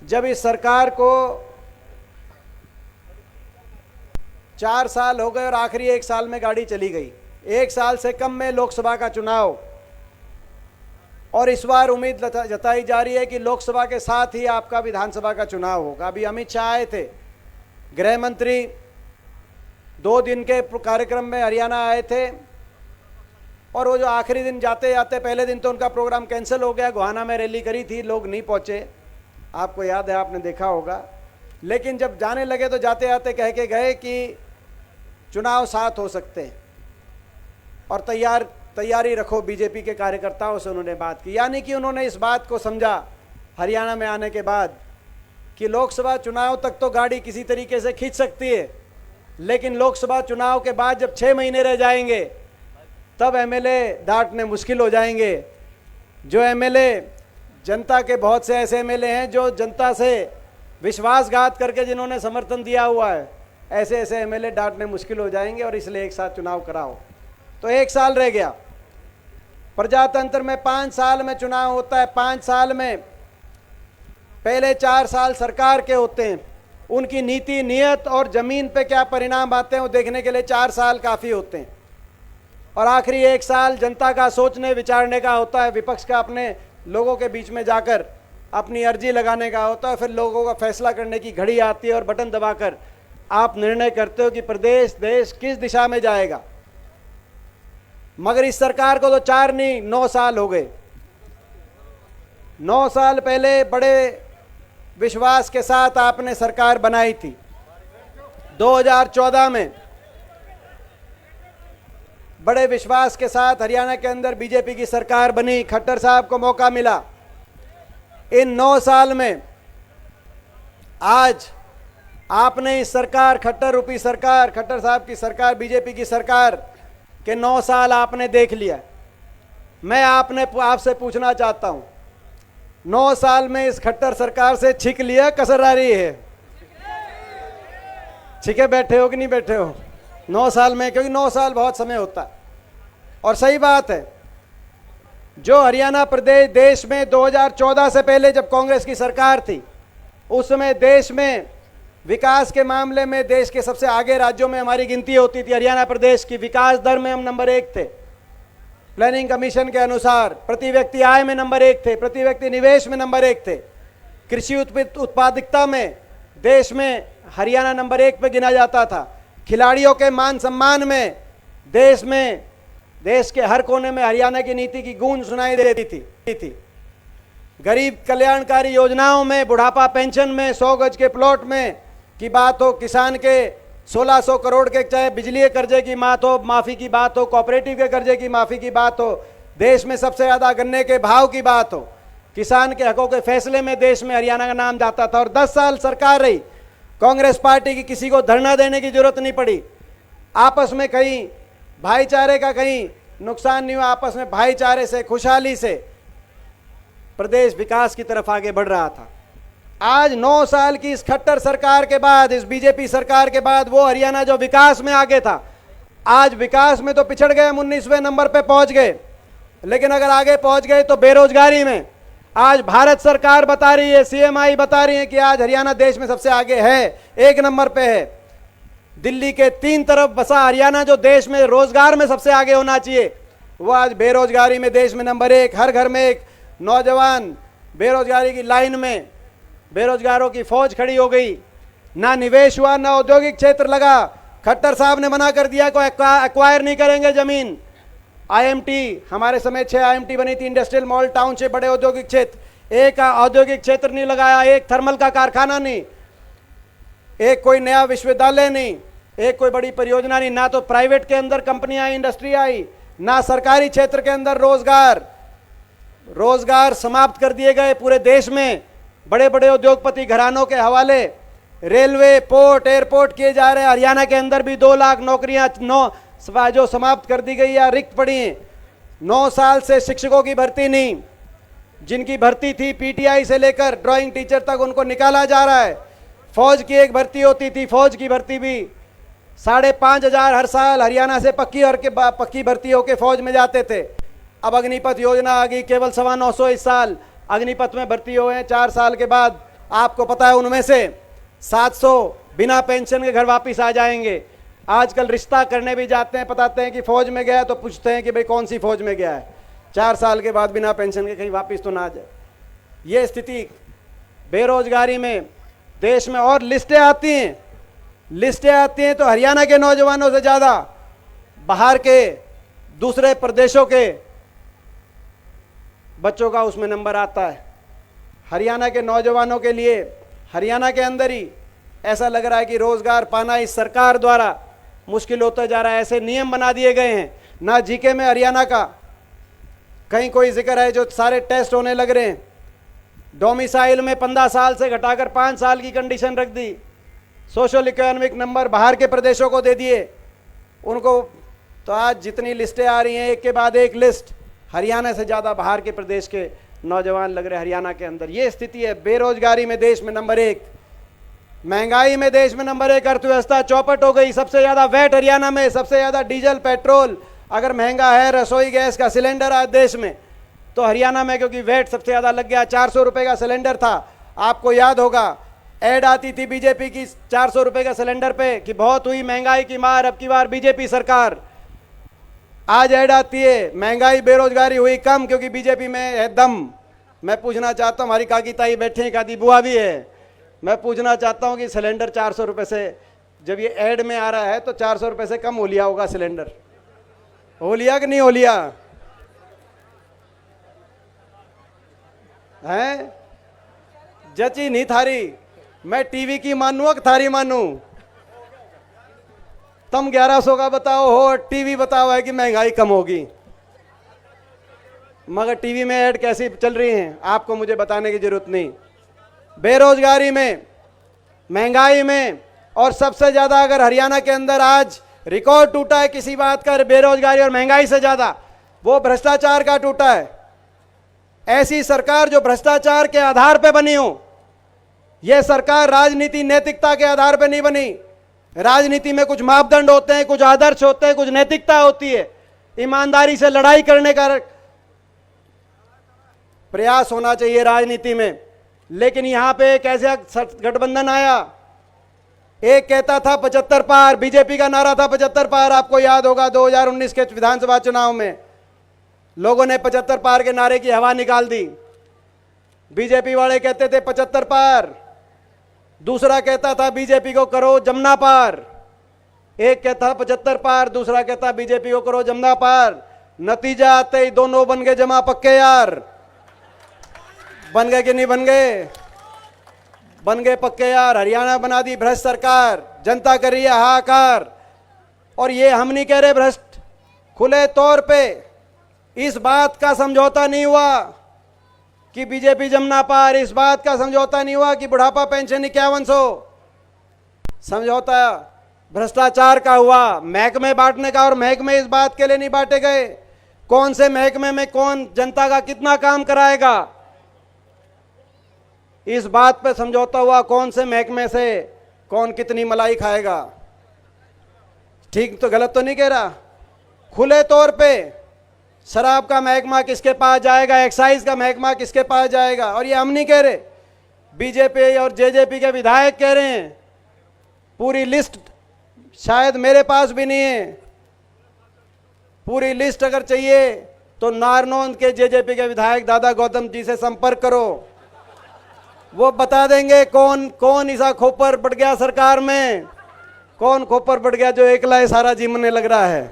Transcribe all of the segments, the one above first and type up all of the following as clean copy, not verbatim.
जब इस सरकार को 4 साल हो गए और आखिरी 1 साल में गाड़ी चली गई, 1 साल से कम में लोकसभा का चुनाव, और इस बार उम्मीद जताई जा रही है कि लोकसभा के साथ ही आपका विधानसभा का चुनाव होगा। अभी अमित शाह आए थे, गृह मंत्री 2 दिन के कार्यक्रम में हरियाणा आए थे, और वो जो आखिरी दिन जाते जाते, पहले दिन तो उनका प्रोग्राम कैंसिल हो गया, गोहाना में रैली करी थी, लोग नहीं पहुंचे, आपको याद है, आपने देखा होगा। लेकिन जब जाने लगे तो जाते जाते कह के गए कि चुनाव साथ हो सकते हैं और तैयारी रखो बीजेपी के कार्यकर्ताओं से उन्होंने बात की। यानी कि उन्होंने इस बात को समझा हरियाणा में आने के बाद कि लोकसभा चुनाव तक तो गाड़ी किसी तरीके से खींच सकती है, लेकिन लोकसभा चुनाव के बाद जब 6 महीने रह जाएंगे तब एमएलए डांटने मुश्किल हो जाएंगे। जो एमएलए, जनता के बहुत से ऐसे एमएलए हैं जो जनता से विश्वासघात करके जिन्होंने समर्थन दिया हुआ है, ऐसे ऐसे एमएलए डांटने मुश्किल हो जाएंगे, और इसलिए एक साथ चुनाव कराओ। तो 1 साल रह गया। प्रजातंत्र में 5 साल में चुनाव होता है। 5 साल में पहले 4 साल सरकार के होते हैं, उनकी नीति नियत और जमीन पे क्या परिणाम आते हैं वो देखने के लिए 4 साल काफ़ी होते हैं, और आखिरी 1 साल जनता का सोचने विचारने का होता है, विपक्ष का अपने लोगों के बीच में जाकर अपनी अर्जी लगाने का होता है। फिर लोगों का फैसला करने की घड़ी आती है और बटन दबाकर आप निर्णय करते हो कि प्रदेश देश किस दिशा में जाएगा। मगर इस सरकार को तो 4 नहीं 9 साल हो गए। 9 साल पहले बड़े विश्वास के साथ आपने सरकार बनाई थी। 2014 में बड़े विश्वास के साथ हरियाणा के अंदर बीजेपी की सरकार बनी, खट्टर साहब को मौका मिला। इन 9 साल में आज आपने इस सरकार, खट्टर रूपी सरकार, खट्टर साहब की सरकार, बीजेपी की सरकार के 9 साल आपने देख लिया। मैं आपसे पूछना चाहता हूं, 9 साल में इस खट्टर सरकार से छिक लिया, कसर आ रही है? छिके बैठे हो कि नहीं बैठे हो 9 साल में? क्योंकि 9 साल बहुत समय होता है। और सही बात है, जो हरियाणा प्रदेश देश में 2014 से पहले जब कांग्रेस की सरकार थी, उस समय देश में विकास के मामले में देश के सबसे आगे राज्यों में हमारी गिनती होती थी। हरियाणा प्रदेश की विकास दर में हम नंबर 1 थे, प्लानिंग कमीशन के अनुसार। प्रति व्यक्ति आय में नंबर 1 थे, प्रति व्यक्ति निवेश में नंबर 1 थे, कृषि उत्पादकता में देश में हरियाणा नंबर 1 पे गिना जाता था। खिलाड़ियों के मान सम्मान में देश के हर कोने में हरियाणा की नीति की गूंज सुनाई देती थी। गरीब कल्याणकारी योजनाओं में, बुढ़ापा पेंशन में, 100 गज के प्लॉट में की बात हो, किसान के 1600 करोड़ के चाहे बिजली के कर्जे की बात हो, माफ़ी की बात हो, कोऑपरेटिव के कर्जे की माफ़ी की बात हो, देश में सबसे ज़्यादा गन्ने के भाव की बात हो, किसान के हकों के फैसले में देश में हरियाणा का नाम जाता था। और 10 साल सरकार रही, कांग्रेस पार्टी की किसी को धरना देने की जरूरत नहीं पड़ी। आपस में कहीं भाईचारे का कहीं नुकसान नहीं हुआ, आपस में भाईचारे से, खुशहाली से प्रदेश विकास की तरफ आगे बढ़ रहा था। आज 9 साल की इस खट्टर सरकार के बाद, इस बीजेपी सरकार के बाद, वो हरियाणा जो विकास में आगे था, आज विकास में तो पिछड़ गए, 19वें नंबर पे पहुंच गए। लेकिन अगर आगे पहुंच गए तो बेरोजगारी में आज भारत सरकार बता रही है, सीएमआई बता रही है कि आज हरियाणा देश में सबसे आगे है, 1 नंबर पे है। दिल्ली के 3 तरफ बसा हरियाणा जो देश में रोजगार में सबसे आगे होना चाहिए, वो आज बेरोजगारी में देश में नंबर 1। हर घर में एक नौजवान बेरोजगारी की लाइन में, बेरोजगारों की फौज खड़ी हो गई। ना निवेश हुआ, ना औद्योगिक क्षेत्र लगा। खट्टर साहब ने मना कर दिया को एक्वायर नहीं करेंगे जमीन। आईएमटी, हमारे समय 6 आईएमटी बनी थी, इंडस्ट्रियल मॉल टाउनशिप, बड़े औद्योगिक क्षेत्र। एक औद्योगिक क्षेत्र नहीं लगाया, एक थर्मल का कारखाना नहीं, एक कोई नया विश्वविद्यालय नहीं, एक कोई बड़ी परियोजना नहीं। ना तो प्राइवेट के अंदर कंपनियां आई, इंडस्ट्री आई, ना सरकारी क्षेत्र के अंदर रोजगार समाप्त कर दिए गए पूरे देश में। बड़े बड़े उद्योगपति घरानों के हवाले रेलवे, पोर्ट, एयरपोर्ट किए जा रहे हैं। हरियाणा के अंदर भी 2 लाख नौकरियां जो समाप्त कर दी गई या रिक्त पड़ी हैं। 9 साल से शिक्षकों की भर्ती नहीं, जिनकी भर्ती थी पीटीआई से लेकर ड्राइंग टीचर तक, उनको निकाला जा रहा है। फौज की एक भर्ती होती थी, फौज की भर्ती भी 5,500 हर साल हरियाणा से पक्की भर्ती होकर फौज में जाते थे। अब अग्निपथ योजना आ गई, केवल 925 इस साल अग्निपथ में भर्ती हुए हैं। 4 साल के बाद आपको पता है उनमें से 700 बिना पेंशन के घर वापस आ जाएंगे। आजकल रिश्ता करने भी जाते हैं, बताते हैं कि फौज में गया, तो पूछते हैं कि भाई कौन सी फौज में गया है, 4 साल के बाद बिना पेंशन के कहीं वापस तो ना आ जाए। ये स्थिति बेरोजगारी में देश में। और लिस्टें आती हैं तो हरियाणा के नौजवानों से ज़्यादा बाहर के दूसरे प्रदेशों के बच्चों का उसमें नंबर आता है। हरियाणा के नौजवानों के लिए हरियाणा के अंदर ही ऐसा लग रहा है कि रोजगार पाना इस सरकार द्वारा मुश्किल होता जा रहा है। ऐसे नियम बना दिए गए हैं, ना जीके में हरियाणा का कहीं कोई जिक्र है, जो सारे टेस्ट होने लग रहे हैं। डोमिसाइल में 15 साल से घटाकर 5 साल की कंडीशन रख दी। सोशल इकोनॉमिक नंबर बाहर के प्रदेशों को दे दिए उनको। तो आज जितनी लिस्टें आ रही हैं, एक के बाद एक लिस्ट, हरियाणा से ज़्यादा बाहर के प्रदेश के नौजवान लग रहे हरियाणा के अंदर। ये स्थिति है। बेरोजगारी में देश में नंबर 1, महंगाई में देश में नंबर 1, अर्थव्यवस्था चौपट हो गई। सबसे ज़्यादा वैट हरियाणा में, सबसे ज़्यादा डीजल पेट्रोल अगर महंगा है, रसोई गैस का सिलेंडर आज देश में, तो हरियाणा में, क्योंकि वैट सबसे ज़्यादा लग गया। 400 रुपये का सिलेंडर था, आपको याद होगा ऐड आती थी बीजेपी की 400 रुपये का सिलेंडर पे कि बहुत हुई महंगाई की मार, अब की बार बीजेपी सरकार। आज ऐड आती है महंगाई बेरोजगारी हुई कम, क्योंकि बीजेपी में है दम। मैं पूछना चाहता हूँ, हमारी काकी ताई बैठे हैं, काकी बुआ भी है, मैं पूछना चाहता हूँ कि सिलेंडर 400 रुपये से, जब ये ऐड में आ रहा है तो 400 रुपये से कम हो लिया होगा सिलेंडर, हो लिया कि नहीं हो लिया है? जची नहीं थारी, मैं टीवी की मानू कि थारी मानू? तुम 1100 का बताओ हो, टीवी बताओ है कि महंगाई कम होगी। मगर टीवी में ऐड कैसी चल रही हैं आपको मुझे बताने की जरूरत नहीं। बेरोजगारी में, महंगाई में, और सबसे ज्यादा अगर हरियाणा के अंदर आज रिकॉर्ड टूटा है किसी बात का बेरोजगारी और महंगाई से ज्यादा, वो भ्रष्टाचार का टूटा है। ऐसी सरकार जो भ्रष्टाचार के आधार पे बनी हो, यह सरकार राजनीति नैतिकता के आधार पे नहीं बनी। राजनीति में कुछ मापदंड होते हैं, कुछ आदर्श होते हैं, कुछ नैतिकता होती है, ईमानदारी से लड़ाई करने का प्रयास होना चाहिए राजनीति में। लेकिन यहां पे एक ऐसा गठबंधन आया, एक कहता था 75 पार, बीजेपी का नारा था 75 पार। आपको याद होगा 2019 के विधानसभा चुनाव में लोगों ने 75 पार के नारे की हवा निकाल दी। बीजेपी वाले कहते थे 75 पार, दूसरा कहता था बीजेपी को करो जमुना पार। एक कहता 75 पार, दूसरा कहता बीजेपी को करो जमुना पार। नतीजा आते ही दोनों बन गए जमा पक्के यार। बन गए कि नहीं बन गए? बन गए पक्के यार। हरियाणा बना दी भ्रष्ट सरकार, जनता कर रही है हाहाकार। और ये हम नहीं कह रहे भ्रष्ट, खुले तौर पे इस बात का समझौता नहीं हुआ कि बीजेपी जमुना पार, इस बात का समझौता नहीं हुआ कि बुढ़ापा पेंशन 5100। समझौता भ्रष्टाचार का हुआ, महकमे बांटने का। और महकमे इस बात के लिए नहीं बांटे गए कौन से महकमे में कौन जनता का कितना काम कराएगा, इस बात पे समझौता हुआ कौन से महकमे से कौन कितनी मलाई खाएगा। ठीक तो गलत तो नहीं कह रहा? खुले तौर पे शराब का महकमा किसके पास जाएगा, एक्साइज का महकमा किसके पास जाएगा। और ये हम नहीं कह रहे, बीजेपी और जेजेपी के विधायक कह रहे हैं। पूरी लिस्ट शायद मेरे पास भी नहीं है, पूरी लिस्ट अगर चाहिए तो नारनौंद के जेजेपी के विधायक दादा गौतम जी से संपर्क करो, वो बता देंगे कौन कौन ऐसा खोपर बढ़ गया सरकार में, कौन खोपर बढ़ गया जो एकला सारा जीमने लग रहा है।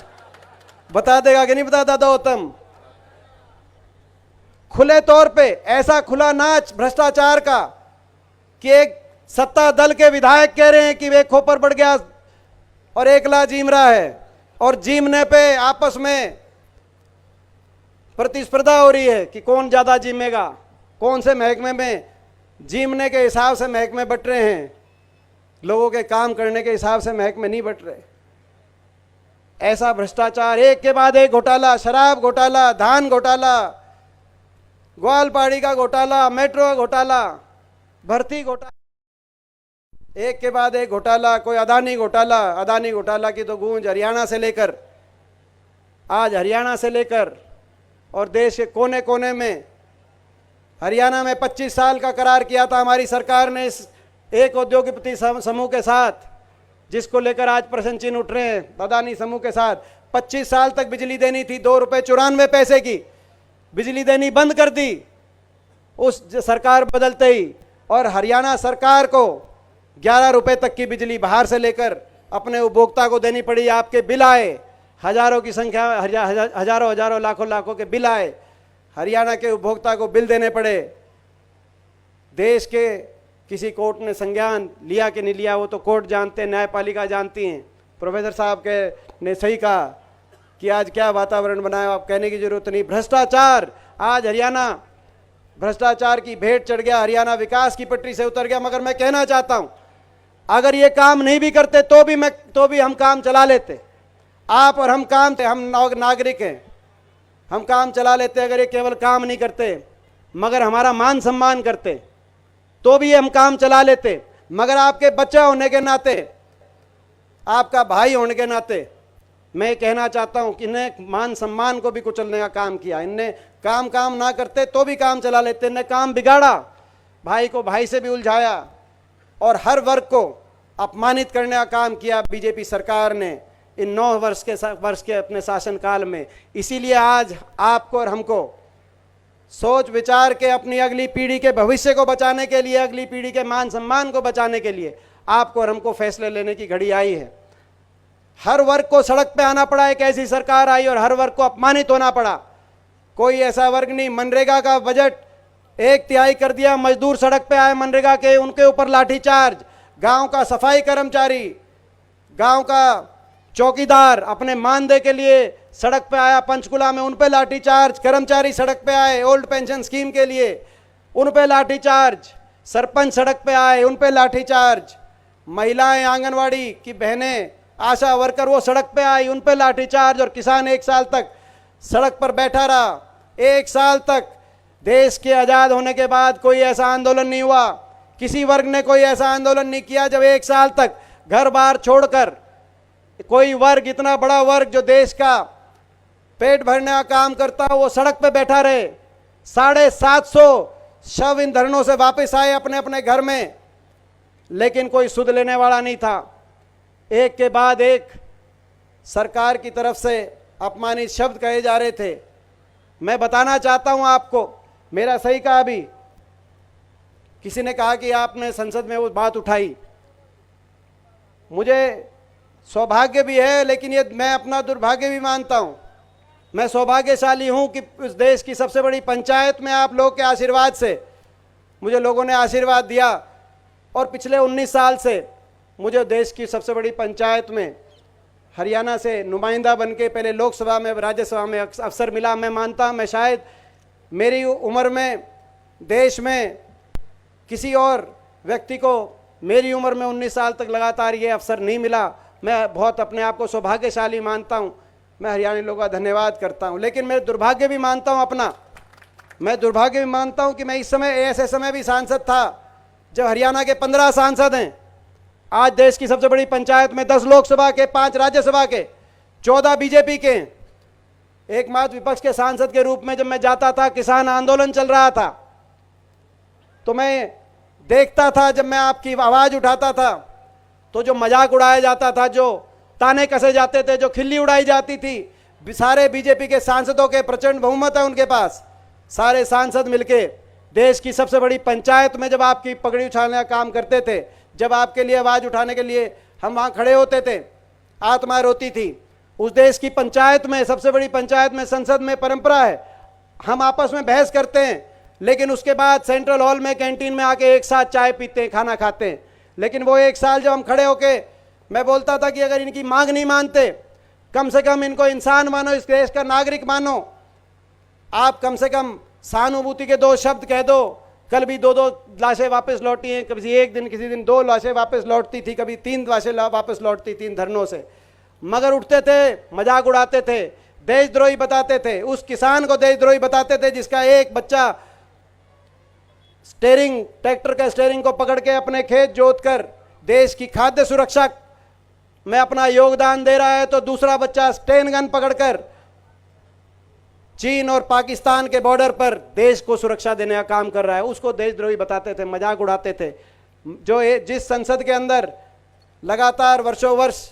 बता देगा कि नहीं बता दादा गौतम? खुले तौर पे ऐसा खुला नाच भ्रष्टाचार का कि एक सत्ता दल के विधायक कह रहे हैं कि वे खोपर बढ़ गया और एकला जीम रहा है, और जीमने पे आपस में प्रतिस्पर्धा हो रही है कि कौन ज्यादा जीमेगा। कौन से महकमे में जीमने के हिसाब से महकमे बट रहे हैं, लोगों के काम करने के हिसाब से महकमे नहीं बट रहे। ऐसा भ्रष्टाचार, एक के बाद एक घोटाला, शराब घोटाला, धान घोटाला, ग्वालपाड़ी का घोटाला, मेट्रो घोटाला, भर्ती घोटाला, एक के बाद एक घोटाला। कोई अदानी घोटाला, अदानी घोटाला की तो गूंज हरियाणा से लेकर, आज हरियाणा से लेकर और देश के कोने कोने में हरियाणा में 25 साल का करार किया था हमारी सरकार ने इस एक औद्योगिकपति समूह के साथ, जिसको लेकर आज प्रश्न चिन्ह उठ रहे हैं, अदानी समूह के साथ। 25 साल तक बिजली देनी थी, 2 रुपये 94 पैसे की बिजली देनी बंद कर दी उस सरकार बदलते ही, और हरियाणा सरकार को 11 रुपये तक की बिजली बाहर से लेकर अपने उपभोक्ता को देनी पड़ी। आपके बिल आए, हजारों की संख्या, हजारों लाखों के बिल आए, हरियाणा के उपभोक्ता को बिल देने पड़े। देश के किसी कोर्ट ने संज्ञान लिया कि नहीं लिया वो तो कोर्ट जानते हैं, न्यायपालिका जानती हैं। प्रोफेसर साहब के ने सही कहा कि आज क्या वातावरण बनाया, आप कहने की जरूरत नहीं। भ्रष्टाचार, आज हरियाणा भ्रष्टाचार की भेंट चढ़ गया, हरियाणा विकास की पटरी से उतर गया। मगर मैं कहना चाहता हूं, अगर ये काम नहीं भी करते तो भी हम काम चला लेते। आप और हम हम नागरिक हैं, हम काम चला लेते। अगर ये केवल काम नहीं करते मगर हमारा मान सम्मान करते तो भी हम काम चला लेते। मगर आपके बच्चा होने के नाते, आपका भाई होने के नाते मैं कहना चाहता हूं कि इन्हें मान सम्मान को भी कुचलने का काम किया। इनने काम ना करते तो भी काम चला लेते, इन्हें काम बिगाड़ा, भाई को भाई से भी उलझाया और हर वर्ग को अपमानित करने का काम किया बीजेपी सरकार ने इन 9 वर्ष के अपने शासनकाल में। इसीलिए आज आपको और हमको सोच विचार के अपनी अगली पीढ़ी के भविष्य को बचाने के लिए, अगली पीढ़ी के मान सम्मान को बचाने के लिए आपको और हमको फैसले लेने की घड़ी आई है। हर वर्ग को सड़क पे आना पड़ा, एक ऐसी सरकार आई और हर वर्ग को अपमानित होना पड़ा। कोई ऐसा वर्ग नहीं, मनरेगा का बजट 1/3 कर दिया, मजदूर सड़क पे आए मनरेगा के, उनके ऊपर लाठीचार्ज। गांव का सफाई कर्मचारी, गांव का चौकीदार अपने मानदेय के लिए सड़क पे आया पंचकुला में, उन पे लाठीचार्ज। कर्मचारी सड़क पे आए ओल्ड पेंशन स्कीम के लिए, उन पे लाठीचार्ज। सरपंच सड़क पे आए, उन पे लाठीचार्ज। महिलाएं, आंगनवाड़ी की बहनें, आशा वर्कर वो सड़क पे आई, उन पे लाठीचार्ज। और किसान 1 साल तक सड़क पर बैठा रहा। 1 साल तक देश के आज़ाद होने के बाद कोई ऐसा आंदोलन नहीं हुआ, किसी वर्ग ने कोई ऐसा आंदोलन नहीं किया जब 1 साल तक घर बार छोड़कर कोई वर्ग, इतना बड़ा वर्ग जो देश का पेट भरने का काम करता है, वो सड़क पे बैठा रहे। 750 शव इन धरनों से वापस आए अपने अपने घर में, लेकिन कोई सुध लेने वाला नहीं था। एक के बाद एक सरकार की तरफ से अपमानित शब्द कहे जा रहे थे। मैं बताना चाहता हूं आपको, मेरा सही कहा, अभी किसी ने कहा कि आपने संसद में वो बात उठाई। मुझे सौभाग्य भी है, लेकिन ये मैं अपना दुर्भाग्य भी मानता हूं। मैं सौभाग्यशाली हूं कि इस देश की सबसे बड़ी पंचायत में आप लोग के आशीर्वाद से मुझे लोगों ने आशीर्वाद दिया, और पिछले 19 साल से मुझे देश की सबसे बड़ी पंचायत में हरियाणा से नुमाइंदा बनके पहले लोकसभा में, राज्यसभा में अवसर मिला। मैं मानता हूं मैं शायद मेरी उम्र में देश में किसी और व्यक्ति को मेरी उम्र में 19 साल तक लगातार ये अवसर नहीं मिला। मैं बहुत अपने आप को सौभाग्यशाली मानता हूं। मैं हरियाणा लोगों का धन्यवाद करता हूं, लेकिन मैं दुर्भाग्य भी मानता हूं अपना। मैं दुर्भाग्य भी मानता हूं कि मैं इस समय ऐसे समय भी सांसद था जब हरियाणा के 15 सांसद हैं। आज देश की सबसे बड़ी पंचायत में 10 लोकसभा के, 5 राज्यसभा के, 14 बीजेपी के। एकमात्र विपक्ष के सांसद के रूप में जब मैं जाता था, किसान आंदोलन चल रहा था, तो मैं देखता था, जब मैं आपकी आवाज उठाता था तो जो मजाक उड़ाया जाता था, जो ताने कसे जाते थे, जो खिल्ली उड़ाई जाती थी, सारे बीजेपी के सांसदों के प्रचंड बहुमत है उनके पास, सारे सांसद मिलके देश की सबसे बड़ी पंचायत में जब आपकी पगड़ी उछालने का काम करते थे, जब आपके लिए आवाज उठाने के लिए हम वहां खड़े होते थे, आत्मा रोती थी। उस देश की पंचायत में, सबसे बड़ी पंचायत में, संसद में परंपरा है हम आपस में बहस करते हैं, लेकिन उसके बाद सेंट्रल हॉल में, कैंटीन में आके एक साथ चाय पीते हैं, खाना खाते हैं। लेकिन वो 1 साल जब हम खड़े होके, मैं बोलता था कि अगर इनकी मांग नहीं मानते, कम से कम इनको इंसान मानो, इस देश का नागरिक मानो। आप कम से कम सहानुभूति के 2 शब्द कह दो। कल भी 2 लाशें वापस लौटी हैं, कभी एक दिन, किसी दिन 2 लाशें वापस लौटती थी, कभी 3 लाशें वापस लौटती थी इन धरनों से। मगर उठते थे, मजाक उड़ाते थे, देशद्रोही बताते थे, उस किसान को देशद्रोही बताते थे जिसका एक बच्चा स्टीयरिंग, ट्रैक्टर का स्टीयरिंग को पकड़ के अपने खेत जोतकर देश की खाद्य सुरक्षा में अपना योगदान दे रहा है, तो दूसरा बच्चा स्टेन गन पकड़कर चीन और पाकिस्तान के बॉर्डर पर देश को सुरक्षा देने का काम कर रहा है, उसको देशद्रोही बताते थे, मजाक उड़ाते थे। जिस संसद के अंदर लगातार वर्षों वर्ष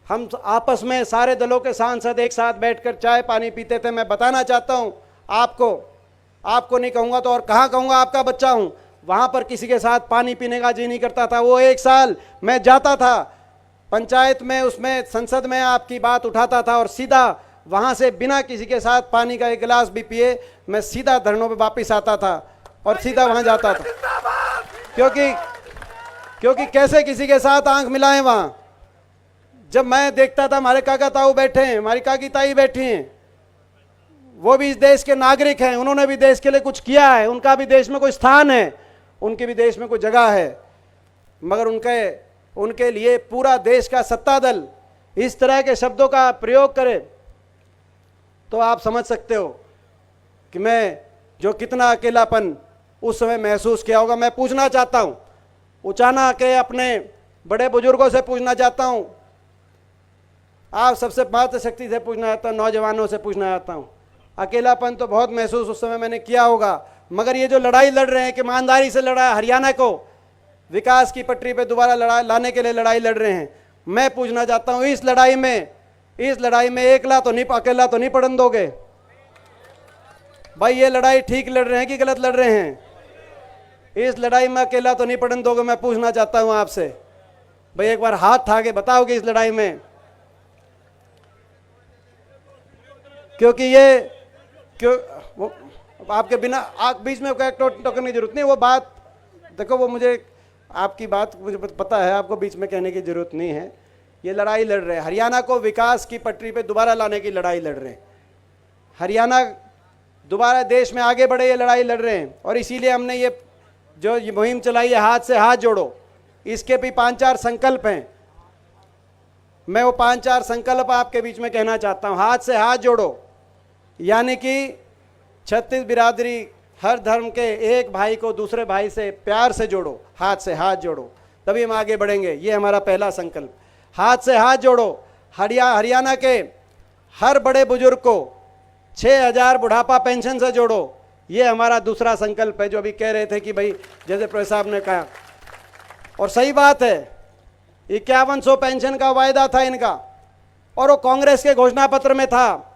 हम आपस में सारे दलों के सांसद एक साथ बैठकर चाय पानी पीते थे, मैं बताना चाहता हूं आपको नहीं कहूंगा तो और कहां कहूंगा, आपका बच्चा हूं, वहां पर किसी के साथ पानी पीने का जी नहीं करता था। वो एक साल मैं जाता था पंचायत में, उसमें संसद में आपकी बात उठाता था और सीधा वहां से बिना किसी के साथ पानी का एक गिलास भी पिए मैं सीधा धरनों पे वापस आता था और सीधा वहां जाता था, क्योंकि कैसे किसी के साथ आंख मिलाएं वहां। जब मैं देखता था हमारे काका ताऊ बैठे हैं, हमारी काकी ताई बैठी हैं, वो भी इस देश के नागरिक हैं, उन्होंने भी देश के लिए कुछ किया है, उनका भी देश में कोई स्थान है, उनके भी देश में कोई जगह है, मगर उनके लिए पूरा देश का सत्ता दल इस तरह के शब्दों का प्रयोग करे तो आप समझ सकते हो कि मैं जो कितना अकेलापन उस समय महसूस किया होगा। मैं पूछना चाहता हूं, उचाना के अपने बड़े बुजुर्गों से पूछना चाहता हूं, आप सबसे मातृशक्ति से पूछना चाहता हूं, नौजवानों से पूछना चाहता हूं, अकेलापन तो बहुत महसूस उस समय मैंने किया होगा, मगर ये जो लड़ाई लड़ रहे हैं कि ईमानदारी से लड़ा, हरियाणा को विकास की पटरी पे दोबारा लाने के लिए लड़ाई लड़ रहे हैं, मैं पूछना चाहता हूं इस लड़ाई में अकेला तो नहीं पड़न दोगे भाई? ये लड़ाई ठीक लड़ रहे हैं कि गलत लड़ रहे हैं? इस लड़ाई में अकेला तो नहीं पड़न दोगे? मैं पूछना चाहता हूं आपसे भाई, एक बार हाथ उठा के बताओगे इस लड़ाई में? क्योंकि वो आपके बिना आप बीच में टोकने की जरूरत नहीं, वो बात देखो, वो मुझे आपकी बात मुझे पता है, आपको बीच में कहने की जरूरत नहीं है। ये लड़ाई लड़ रहे हैं, हरियाणा को विकास की पटरी पे दोबारा लाने की लड़ाई लड़ रहे हैं, हरियाणा दोबारा देश में आगे बढ़े, ये लड़ाई लड़ रहे हैं। और इसीलिए हमने ये मुहिम चलाई है, हाथ से हाथ जोड़ो। इसके भी 5-4 संकल्प हैं, मैं वो 5-4 संकल्प आपके बीच में कहना चाहता हूं। हाथ से हाथ जोड़ो यानी कि 36 बिरादरी, हर धर्म के एक भाई को दूसरे भाई से प्यार से जोड़ो, हाथ से हाथ जोड़ो, तभी हम आगे बढ़ेंगे। ये हमारा पहला संकल्प, हाथ से हाथ जोड़ो। हरियाणा के हर बड़े बुजुर्ग को 6,000 बुढ़ापा पेंशन से जोड़ो, ये हमारा दूसरा संकल्प है। जो अभी कह रहे थे कि भाई जैसे प्रोफेसर साहब ने कहा, और सही बात है, 5100 पेंशन का वायदा था इनका और वो कांग्रेस के घोषणा पत्र में था।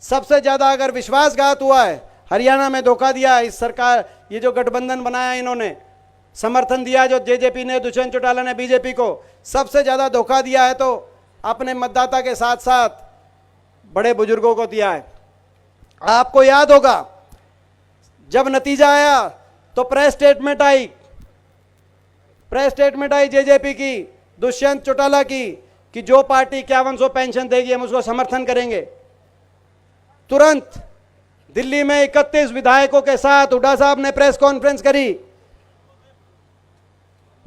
सबसे ज्यादा अगर विश्वासघात हुआ है, हरियाणा में धोखा दिया इस सरकार, ये जो गठबंधन बनाया इन्होंने, समर्थन दिया जो जेजेपी ने, दुष्यंत चौटाला ने बीजेपी को, सबसे ज्यादा धोखा दिया है तो अपने मतदाता के साथ साथ बड़े बुजुर्गों को दिया है। आपको याद होगा जब नतीजा आया तो प्रेस स्टेटमेंट आई जेजेपी की, दुष्यंत चौटाला की, कि जो पार्टी 5100 पेंशन देगी हम उसको समर्थन करेंगे। तुरंत दिल्ली में 31 विधायकों के साथ हुड्डा साहब ने प्रेस कॉन्फ्रेंस करी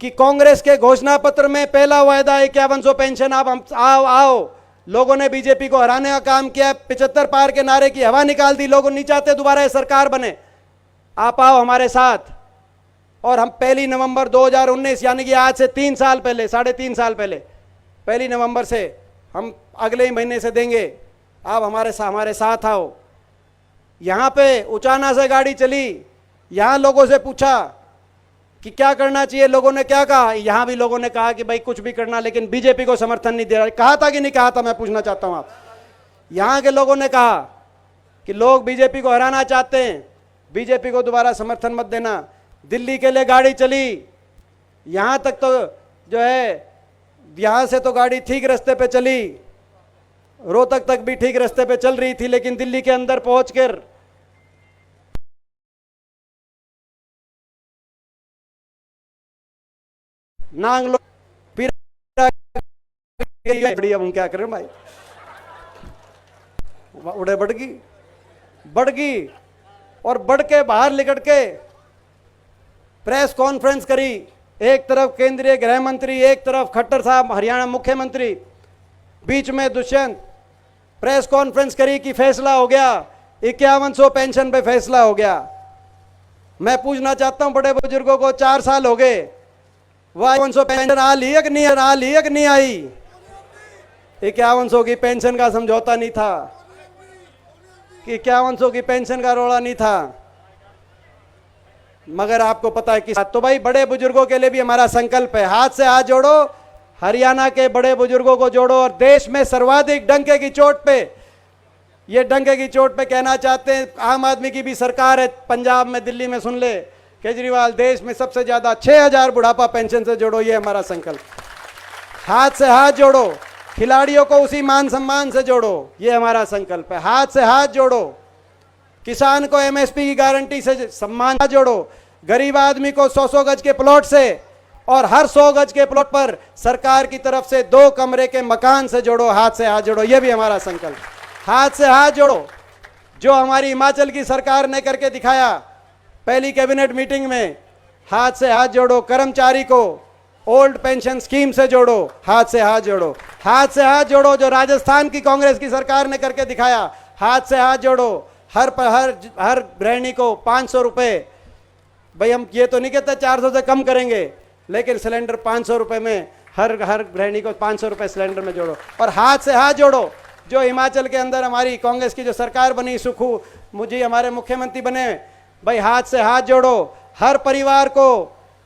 कि कांग्रेस के घोषणा पत्र में पहला वायदा है 5100 पेंशन, आप हम आओ। लोगों ने बीजेपी को हराने का काम किया, 75 पार के नारे की हवा निकाल दी। लोग नहीं चाहते दोबारा ये सरकार बने, आप आओ हमारे साथ। और हम 1 नवंबर 2019 यानी कि आज से 3 साल पहले, 3.5 साल पहले, 1 नवंबर से हम अगले ही महीने से देंगे, आप हमारे साथ आओ। यहाँ पे उचाना से गाड़ी चली, यहाँ लोगों से पूछा कि क्या करना चाहिए, लोगों ने क्या कहा? यहाँ भी लोगों ने कहा कि भाई कुछ भी करना, लेकिन बीजेपी को समर्थन नहीं दे रहा। कहा था कि नहीं कहा था? मैं पूछना चाहता हूँ आप। यहाँ के लोगों ने कहा कि लोग बीजेपी को हराना चाहते हैं, बीजेपी को दोबारा समर्थन मत देना। दिल्ली के लिए गाड़ी चली, यहाँ तक तो जो है, यहाँ से तो गाड़ी ठीक रास्ते पे चली, रोहतक तक भी ठीक रास्ते पे चल रही थी, लेकिन दिल्ली के अंदर पहुंचकर नांग लो फिर बढ़िया, हम क्या करें भाई, उड़े बढ़ गई और बढ़ के बाहर निकल के प्रेस कॉन्फ्रेंस करी। एक तरफ केंद्रीय गृह मंत्री, एक तरफ खट्टर साहब हरियाणा मुख्यमंत्री, बीच में दुष्यंत। प्रेस कॉन्फ्रेंस करी कि फैसला हो गया, 5100 पेंशन पे फैसला हो गया। मैं पूछना चाहता हूं बड़े बुजुर्गों को, 4 साल हो गए, 5100 पेंशन आ ली है कि नहीं आई? 5100 की पेंशन का समझौता नहीं था 5100 की पेंशन का रोड़ा नहीं था, मगर आपको पता है कि तो भाई बड़े बुजुर्गों के लिए भी हमारा संकल्प है, हाथ से हाथ जोड़ो, हरियाणा के बड़े बुजुर्गों को जोड़ो। और देश में सर्वाधिक डंके की चोट पे, ये डंके की चोट पे कहना चाहते हैं, आम आदमी की भी सरकार है पंजाब में, दिल्ली में, सुन ले केजरीवाल, देश में सबसे ज्यादा 6000 बुढ़ापा पेंशन से जोड़ो, ये हमारा संकल्प। हाथ से हाथ जोड़ो, खिलाड़ियों को उसी मान सम्मान से जोड़ो, ये हमारा संकल्प है। हाथ से हाथ जोड़ो, किसान को एमएसपी की गारंटी से सम्मान जोड़ो, गरीब आदमी को 100-100 गज के प्लॉट से और हर 100 गज के प्लॉट पर सरकार की तरफ से 2 कमरे के मकान से जोड़ो। हाथ से हाथ जोड़ो, ये भी हमारा संकल्प। हाथ से हाथ जोड़ो, जो हमारी हिमाचल की सरकार ने करके दिखाया पहली कैबिनेट मीटिंग में, हाथ से हाथ जोड़ो। कर्मचारी को ओल्ड पेंशन स्कीम से जोड़ो, हाथ से हाथ जोड़ो। हाथ से हाथ जोड़ो, जो राजस्थान की कांग्रेस की सरकार ने करके दिखाया, हाथ से हाथ जोड़ो। हर गृहिणी को 500 रुपए, भाई हम ये तो नहीं कहते 400 से कम करेंगे, लेकिन सिलेंडर 500 रुपए में हर गृहिणी को 500 रुपए सिलेंडर में जोड़ो। और हाथ से हाथ जोड़ो, जो हिमाचल के अंदर हमारी कांग्रेस की जो सरकार बनी, सुखू मुझे हमारे मुख्यमंत्री बने, भाई हाथ से हाथ जोड़ो। हर परिवार को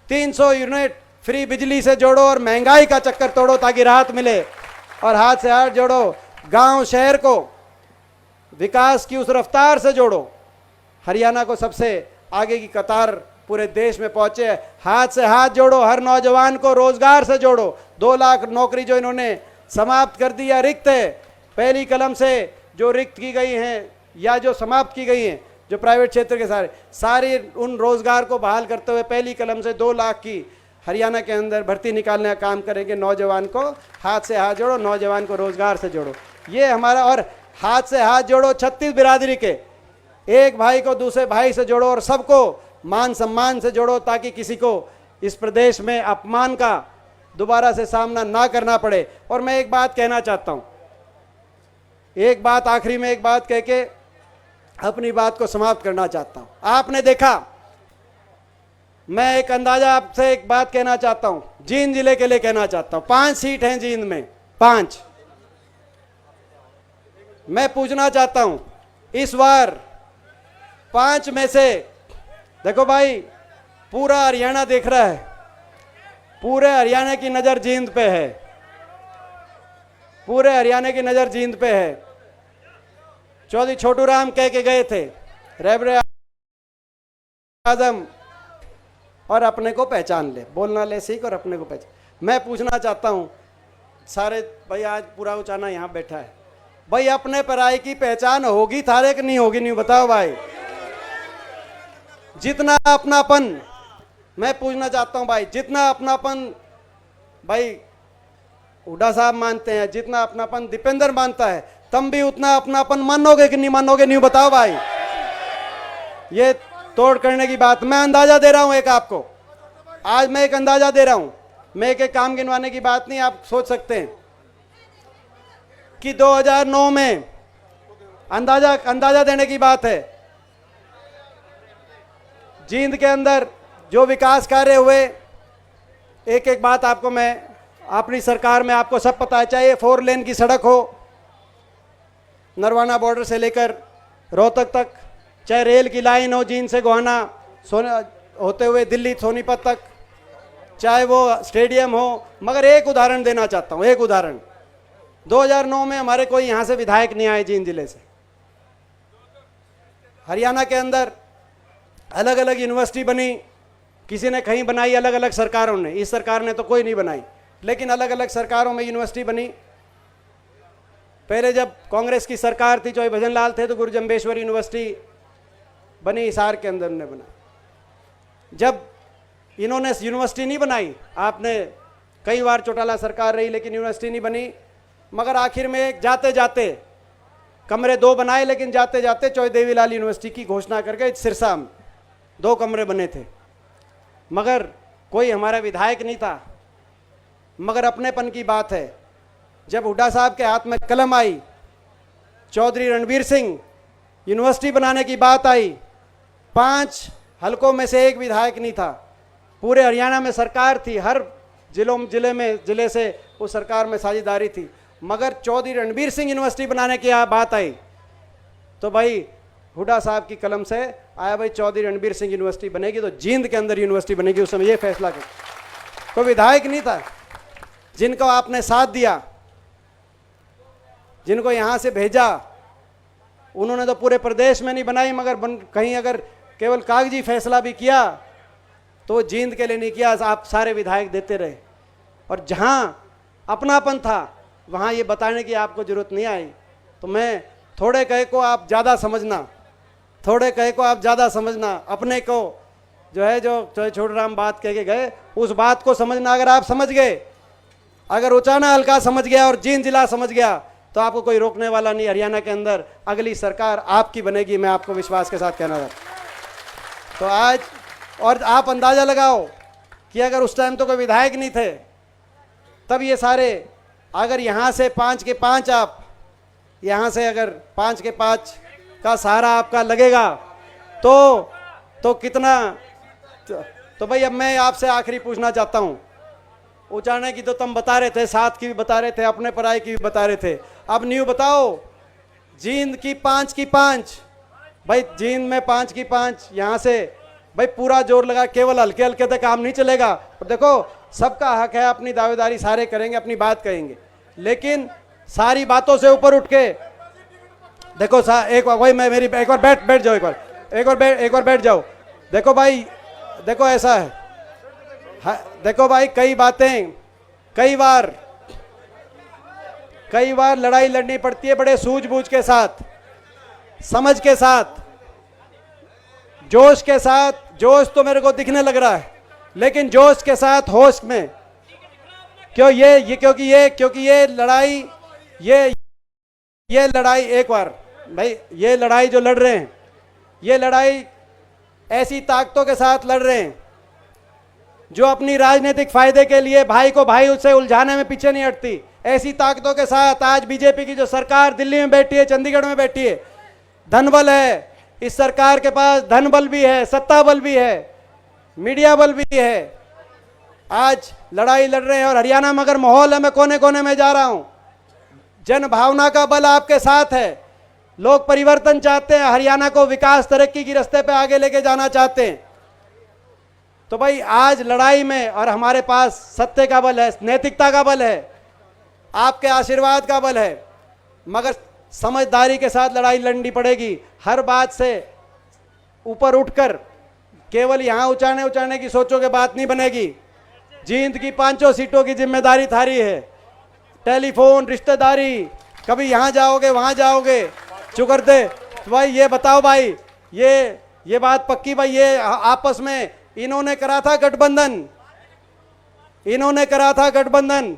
300 यूनिट फ्री बिजली से जोड़ो और महंगाई का चक्कर तोड़ो ताकि राहत मिले। और हाथ से हाथ जोड़ो, गांव शहर को विकास की उस रफ्तार से जोड़ो, हरियाणा को सबसे आगे की कतार पूरे देश में पहुंचे। हाथ से हाथ जोड़ो, हर नौजवान को रोजगार से जोड़ो। 2 लाख नौकरी जो इन्होंने समाप्त कर दिया, रिक्त है, पहली कलम से जो रिक्त की गई हैं या जो समाप्त की गई हैं, जो प्राइवेट क्षेत्र के सारे उन रोजगार को बहाल करते हुए पहली कलम से 2 लाख की हरियाणा के अंदर भर्ती निकालने का काम करेंगे। नौजवान को हाथ से हाथ जोड़ो, नौजवान को रोजगार से जोड़ो, ये हमारा। और हाथ से हाथ जोड़ो 36 बिरादरी के, एक भाई को दूसरे भाई से जोड़ो और सबको मान सम्मान से जोड़ो, ताकि किसी को इस प्रदेश में अपमान का दोबारा से सामना ना करना पड़े। और मैं एक बात कहना चाहता हूं, एक बात आखिरी में एक बात कह के अपनी बात को समाप्त करना चाहता हूं। आपने देखा, मैं एक अंदाजा आपसे एक बात कहना चाहता हूं, जींद जिले के लिए कहना चाहता हूं। 5 सीट हैं जींद में, 5। मैं पूछना चाहता हूं, इस बार 5 में से, देखो भाई पूरा हरियाणा देख रहा है, पूरे हरियाणा की नजर जींद पे है, पूरे हरियाणा की नजर जींद पे है। चौधरी छोटू राम कह के गए थे, रहबर आजम और अपने को पहचान ले, बोलना ले सीख और अपने को पहचान। मैं पूछना चाहता हूं सारे भाई, आज पूरा उचाना यहां बैठा है भाई, अपने पराई की पहचान होगी थारे कि नहीं होगी? नहीं बताओ भाई। जितना अपनापन, मैं पूछना चाहता हूं भाई, जितना अपनापन भाई हुड्डा साहब मानते हैं, जितना अपनापन दीपेंद्र मानता है, तुम भी उतना अपनापन मानोगे कि नहीं मानोगे? नहीं बताओ भाई। ये तोड़ करने की बात, मैं अंदाजा दे रहा हूं एक आपको, आज मैं एक अंदाजा दे रहा हूं, मैं एक काम गिनवाने की बात नहीं, आप सोच सकते हैं कि 2009 में अंदाजा देने की बात है, जींद के अंदर जो विकास कार्य हुए, एक एक बात आपको मैं, अपनी सरकार में आपको सब पता है, चाहे 4 लेन की सड़क हो नरवाना बॉर्डर से लेकर रोहतक तक, चाहे रेल की लाइन हो जींद से गोहाना होते हुए दिल्ली सोनीपत तक, चाहे वो स्टेडियम हो। मगर एक उदाहरण देना चाहता हूं, एक उदाहरण, 2009 में हमारे कोई यहां से विधायक नहीं आए जींद जिले से। हरियाणा के अंदर अलग अलग यूनिवर्सिटी बनी, किसी ने कहीं बनाई, अलग अलग सरकारों ने, इस सरकार ने तो कोई नहीं बनाई, लेकिन अलग अलग सरकारों में यूनिवर्सिटी बनी। पहले जब कांग्रेस की सरकार थी, चौधरी भजन लाल थे, तो गुरु जम्बेश्वर यूनिवर्सिटी बनी, हिसार के अंदर उन्होंने बना। जब इन्होंने यूनिवर्सिटी नहीं बनाई, आपने कई बार चौटाला सरकार रही लेकिन यूनिवर्सिटी नहीं बनी, मगर आखिर में जाते जाते कमरे 2 बनाए, लेकिन जाते जाते चौधरी देवीलाल यूनिवर्सिटी की घोषणा करके सिरसा में 2 कमरे बने थे, मगर कोई हमारा विधायक नहीं था। मगर अपनेपन की बात है, जब हुड्डा साहब के हाथ में कलम आई, चौधरी रणबीर सिंह, यूनिवर्सिटी बनाने की बात आई, 5 हलकों में से एक विधायक नहीं था, पूरे हरियाणा में सरकार थी, हर जिले से उस सरकार में साझेदारी थी, मगर चौधरी रणबीर सिंह यूनिवर्सिटी बनाने की बात आई तो भाई हुड्डा साहब की कलम से आया भाई चौधरी रणबीर सिंह यूनिवर्सिटी बनेगी तो जींद के अंदर यूनिवर्सिटी बनेगी। उस समय ये फैसला किया, कोई विधायक नहीं था जिनको आपने साथ दिया, जिनको यहाँ से भेजा, उन्होंने तो पूरे प्रदेश में नहीं बनाई, मगर कहीं अगर केवल कागजी फैसला भी किया तो जींद के लिए नहीं किया, आप सारे विधायक देते रहे। और जहाँ अपनापन था वहाँ ये बताने की आपको जरूरत नहीं आई। तो मैं थोड़े कहे को आप ज़्यादा समझना, थोड़े कहे को आप ज़्यादा समझना, अपने को जो है जो छोटे राम बात कह के गए उस बात को समझना। अगर आप समझ गए, अगर उचाना हल्का समझ गया और जींद जिला समझ गया तो आपको कोई रोकने वाला नहीं। हरियाणा के अंदर अगली सरकार आपकी बनेगी, मैं आपको विश्वास के साथ कहना चाहता हूँ। तो आज और आप अंदाज़ा लगाओ कि अगर उस टाइम तो कोई विधायक नहीं थे, तब ये सारे, अगर यहाँ से 5 के 5 आप यहाँ से अगर 5 के 5 का सहारा आपका लगेगा तो कितना। तो भाई अब मैं आपसे आखिरी पूछना चाहता हूँ, उचाने की तो तुम बता रहे थे, 7 की भी बता रहे थे, अपने पराई की भी बता रहे थे, अब न्यू बताओ जींद की 5 की 5। भाई जींद में 5 की 5, यहाँ से भाई पूरा जोर लगा, केवल हल्के हल्के तक काम नहीं चलेगा। और देखो सबका हक है, अपनी दावेदारी सारे करेंगे, अपनी बात कहेंगे, लेकिन सारी बातों से ऊपर उठ के देखो एक बार वही मैं मेरी एक बार बैठ जाओ, एक बार बैठ जाओ। देखो भाई, देखो ऐसा है, देखो भाई कई बातें कई बार लड़ाई लड़नी पड़ती है बड़े सूझबूझ के साथ, समझ के साथ, जोश के साथ। जोश तो मेरे को दिखने लग रहा है, लेकिन जोश के साथ होश में, क्योंकि ये लड़ाई एक बार भाई ये लड़ाई जो लड़ रहे हैं, ये लड़ाई ऐसी ताकतों के साथ लड़ रहे हैं जो अपनी राजनीतिक फायदे के लिए भाई को भाई उससे उलझाने में पीछे नहीं हटती। ऐसी ताकतों के साथ आज बीजेपी की जो सरकार दिल्ली में बैठी है, चंडीगढ़ में बैठी है, धनबल है, इस सरकार के पास धन बल भी है, सत्ता बल भी है, मीडिया बल भी है। आज लड़ाई लड़ रहे हैं और हरियाणा में अगर माहौल है, मैं कोने कोने में जा रहा हूं, जन भावना का बल आपके साथ है, लोग परिवर्तन चाहते हैं, हरियाणा को विकास तरक्की की रास्ते पे आगे लेके जाना चाहते हैं। तो भाई आज लड़ाई में और हमारे पास सत्य का बल है, नैतिकता का बल है, आपके आशीर्वाद का बल है, मगर समझदारी के साथ लड़ाई लड़नी पड़ेगी। हर बात से ऊपर उठकर केवल यहां उचाने की सोचोगे बात नहीं बनेगी। जींद की 5 सीटों की जिम्मेदारी थारी है, टेलीफोन, रिश्तेदारी, कभी यहां जाओगे वहां जाओगे, चुकरते। तो भाई ये बताओ भाई, ये बात पक्की भाई, ये आपस में इन्होंने करा था गठबंधन, इन्होंने करा था गठबंधन,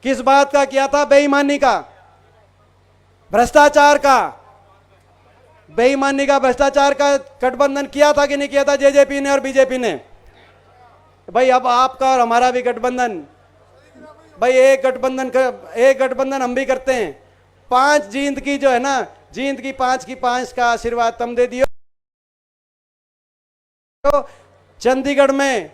किस बात का किया था? बेईमानी का, भ्रष्टाचार का, बेईमानी का, भ्रष्टाचार का गठबंधन किया था कि नहीं किया था जेजेपी ने और बीजेपी ने? भाई अब आपका और हमारा भी गठबंधन, भाई एक गठबंधन हम भी करते हैं। 5 जींद की जो है ना, जींद की 5 की 5 का आशीर्वाद तुम दे दियो। चंडीगढ़ में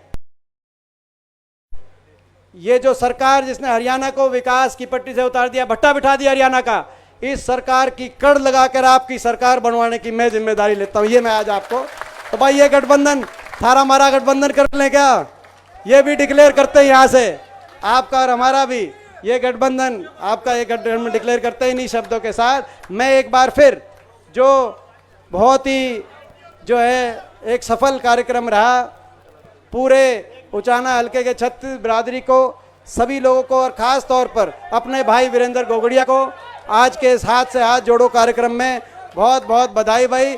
ये जो सरकार जिसने हरियाणा को विकास की पट्टी से उतार दिया, भट्टा बिठा दिया हरियाणा का, इस सरकार की कड़ लगाकर आपकी सरकार बनवाने की मैं जिम्मेदारी लेता हूं, ये मैं आज आपको। तो भाई ये गठबंधन थारा मारा गठबंधन कर लें क्या? ये भी डिक्लेयर करते हैं यहां से, आपका और हमारा भी ये गठबंधन, आपका ये गठबंधन डिक्लेयर करते हैं इन्हीं शब्दों के साथ। मैं एक बार फिर जो बहुत ही जो है एक सफल कार्यक्रम रहा, पूरे उचाना हल्के के छत्तीस बिरादरी को, सभी लोगों को और ख़ास तौर पर अपने भाई वीरेंद्र गोगड़िया को आज के इस हाथ से हाथ जोड़ो कार्यक्रम में बहुत बहुत बधाई भाई।